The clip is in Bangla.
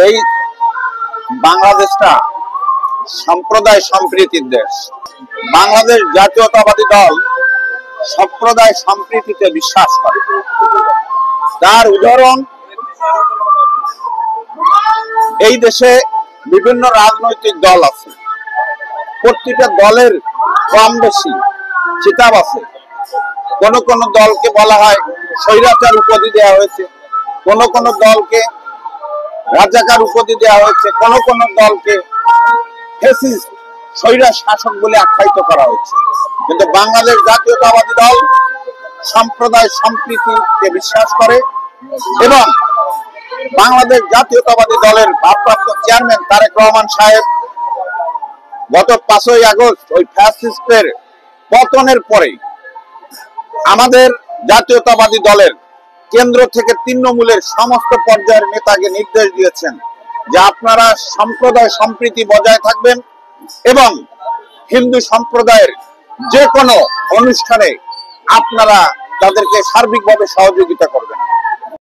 এই বাংলাদেশটা সম্প্রদায় সম্প্রীতির দেশ। বাংলাদেশ জাতীয়তাবাদী দল সম্প্রদায় সম্প্রীতিতে বিশ্বাস করে। তার উদাহরণ, এই দেশে বিভিন্ন রাজনৈতিক দল আছে, প্রত্যেকটা দলের কম বেশি খিতাব আছে। কোন কোন দলকে বলা হয় স্বৈরাচার উপাধি দেওয়া হয়েছে, কোন কোন দলকে রাজাকার উপাধি দেওয়া হয়েছে, কোন কোন দলকে ফ্যাসিস্ট স্বৈরা শাসক বলে আখ্যায়িত করা হয়েছে। কিন্তু বাংলাদেশ জাতীয়তাবাদী দল সম্প্রদায় সম্প্রীতিকে বিশ্বাস করে এবং বাংলাদেশ জাতীয়তাবাদী দলের ভারপ্রাপ্ত চেয়ারম্যান তারেক রহমান সাহেব গত 5ই আগস্ট ওই ফ্যাসিস্টের পতনের পরে আমাদের জাতীয়তাবাদী দলের কেন্দ্র থেকে তৃণমূলের সমস্ত পর্যায়ের নেতাকে নির্দেশ দিয়েছেন যে আপনারা সম্প্রদায় সম্প্রীতি বজায় থাকবেন এবং হিন্দু সম্প্রদায়ের যে কোনো অনুষ্ঠানে আপনারা তাদেরকে সার্বিকভাবে সহযোগিতা করবেন।